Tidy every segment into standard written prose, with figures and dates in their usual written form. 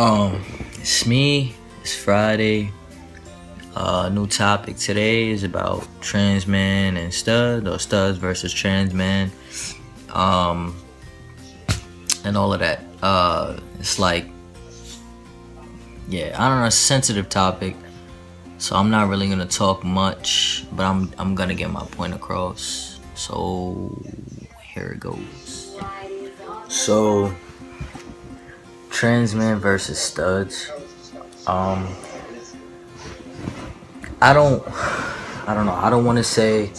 It's me. It's Friday. New topic today is about transmen and studs, or studs versus transmen. And all of that. It's like, yeah, I don't know, it's a sensitive topic, so I'm not really gonna talk much, but I'm gonna get my point across. So here it goes. So transmen versus studs. I don't know. I don't want to say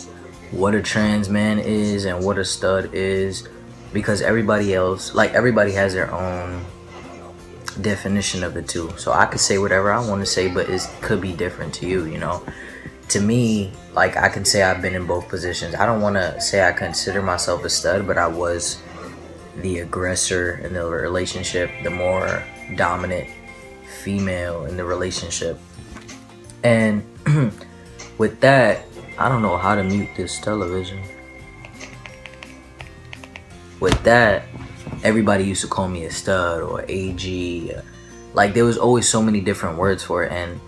what a trans man is and what a stud is, because everybody has their own definition of the two. So I could say whatever I want to say, but it could be different to you, you know. To me, like, I can say I've been in both positions. I don't want to say I consider myself a stud, but I was the aggressor in the relationship, the more dominant female in the relationship. And with that, I don't know how to mute this television. With that, everybody used to call me a stud or AG. Like, there was always so many different words for it. And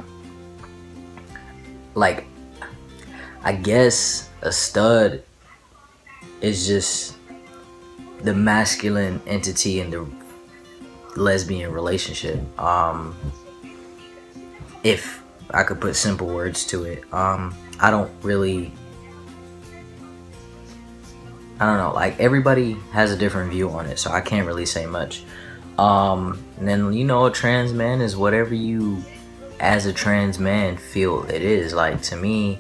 like, I guess a stud is just the masculine entity in the lesbian relationship. If I could put simple words to it. I don't know, like, everybody has a different view on it, so I can't really say much. And then, you know, a trans man is whatever you as a trans man feel it is. Like, to me,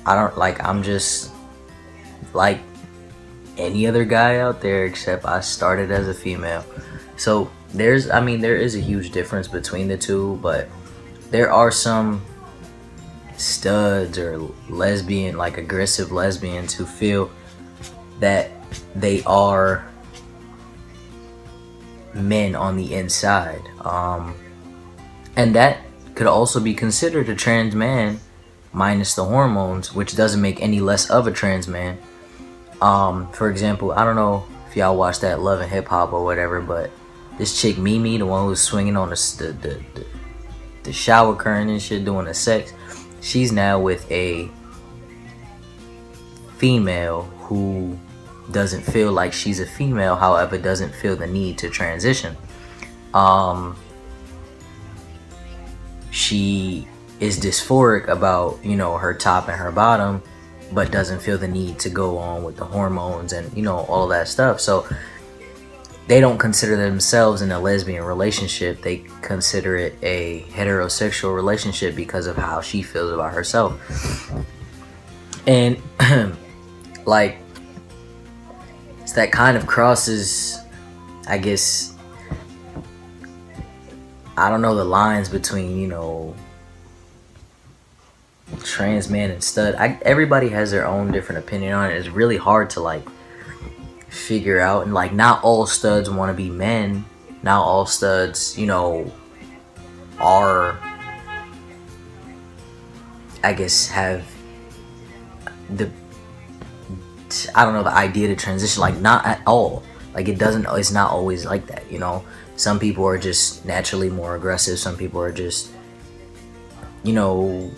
I'm just like any other guy out there, except I started as a female. So there is a huge difference between the two, but there are some studs or lesbian, like aggressive lesbians, who feel that they are men on the inside. And that could also be considered a trans man minus the hormones, which doesn't make any less of a trans man. For example, I don't know if y'all watch that Love and Hip Hop or whatever, but this chick Mimi, the one who was swinging on the shower curtain and shit, doing the sex, she's now with a female who doesn't feel like she's a female, however doesn't feel the need to transition. She is dysphoric about, you know, her top and her bottom, but doesn't feel the need to go on with the hormones and, you know, all that stuff. So they don't consider themselves in a lesbian relationship. They consider it a heterosexual relationship because of how she feels about herself. And like, it's that kind of crosses, I guess, I don't know the lines between, you know, trans man and stud. Everybody has their own different opinion on it. It's really hard to like figure out, and like, not all studs want to be men. Not all studs, you know, are, I guess, have the, I don't know, the idea to transition. Like, not at all. Like, it's not always like that, you know. Some people are just naturally more aggressive. Some people are just, you know,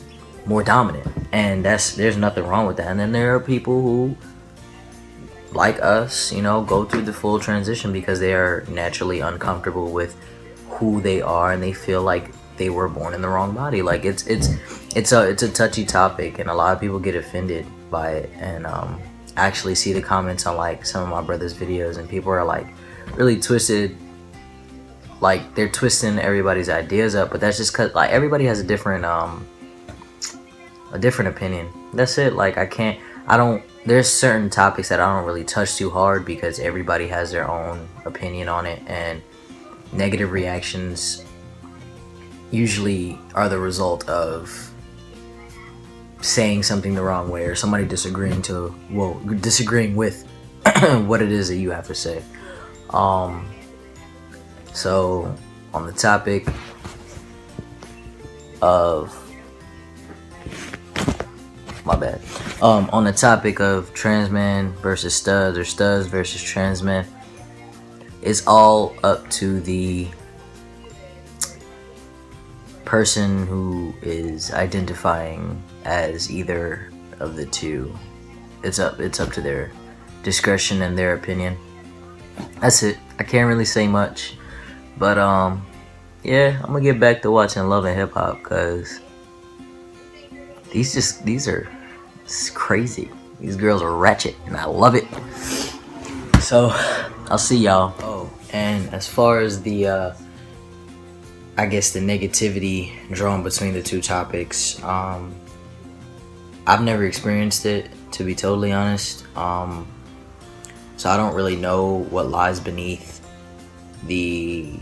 more dominant, and there's nothing wrong with that. And then there are people who, like us, you know, go through the full transition because they are naturally uncomfortable with who they are, and they feel like they were born in the wrong body. Like, it's a touchy topic, and a lot of people get offended by it. And I actually see the comments on like some of my brother's videos, and people are like really twisted, like they're twisting everybody's ideas up. But that's just because, like, everybody has a different opinion. That's it. Like, there's certain topics that I don't really touch too hard because everybody has their own opinion on it, and negative reactions usually are the result of saying something the wrong way, or somebody disagreeing with what it is that you have to say. So on the topic of on the topic of trans men versus studs, or studs versus trans men, it's all up to the person who is identifying as either of the two. It's up to their discretion and their opinion. That's it. I can't really say much, but yeah, I'm gonna get back to watching Love and Hip Hop because these are crazy. These girls are ratchet, and I love it. So I'll see y'all. Oh, and as far as the I guess the negativity drawn between the two topics, I've never experienced it, to be totally honest. So I don't really know what lies beneath the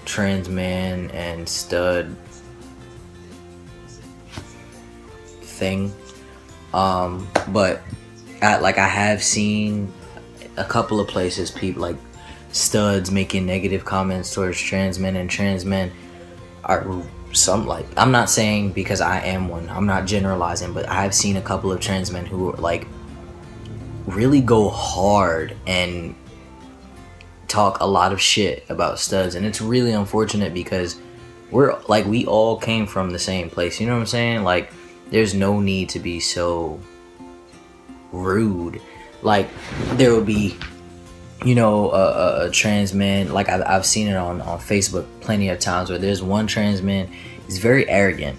trans man and stud thing. But I have seen a couple of places people like studs making negative comments towards trans men, and trans men are some, like, I'm not saying because I am one, I'm not generalizing, but I've seen a couple of trans men who are like really go hard and talk a lot of shit about studs, and it's really unfortunate because we all came from the same place, you know what I'm saying? Like, there's no need to be so rude. Like, there will be, you know, a trans man, like I've seen it on Facebook plenty of times, where there's one trans man, he's very arrogant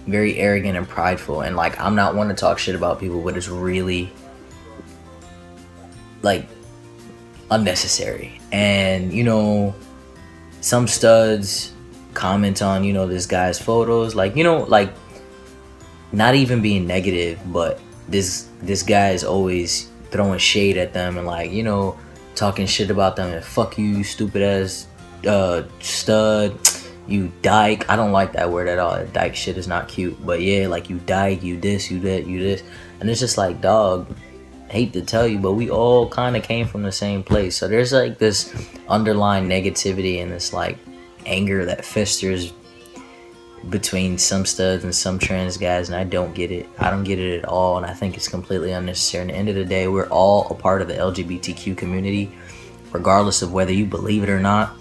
and prideful, and like, I'm not one to talk shit about people, but it's really like unnecessary. And you know, some studs comment on, you know, this guy's photos, like, you know, like, not even being negative, but this guy is always throwing shade at them and, like, you know, talking shit about them, and fuck you, stupid ass stud, you dyke. I don't like that word at all. Dyke shit is not cute, but yeah, like, you dyke, you this, you that, you this, and it's just like, dog, hate to tell you, but we all kind of came from the same place. So there's like this underlying negativity and this like anger that festers between some studs and some trans guys, and I don't get it. I don't get it at all, and I think it's completely unnecessary. At the end of the day, we're all a part of the LGBTQ community, regardless of whether you believe it or not.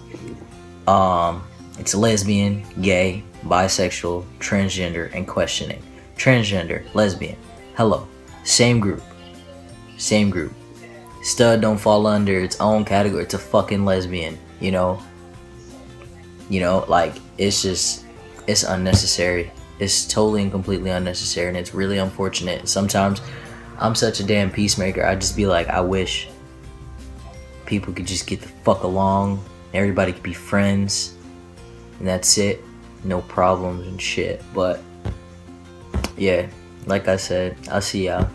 It's lesbian, gay, bisexual, transgender, and questioning. Transgender, lesbian, hello, same group. Stud don't fall under its own category. It's a fucking lesbian, you know, like, it's unnecessary. It's totally and completely unnecessary, and it's really unfortunate. Sometimes I'm such a damn peacemaker. I just be like, I wish people could just get the fuck along, everybody could be friends, and that's it, no problems and shit. But yeah, like I said, I'll see y'all.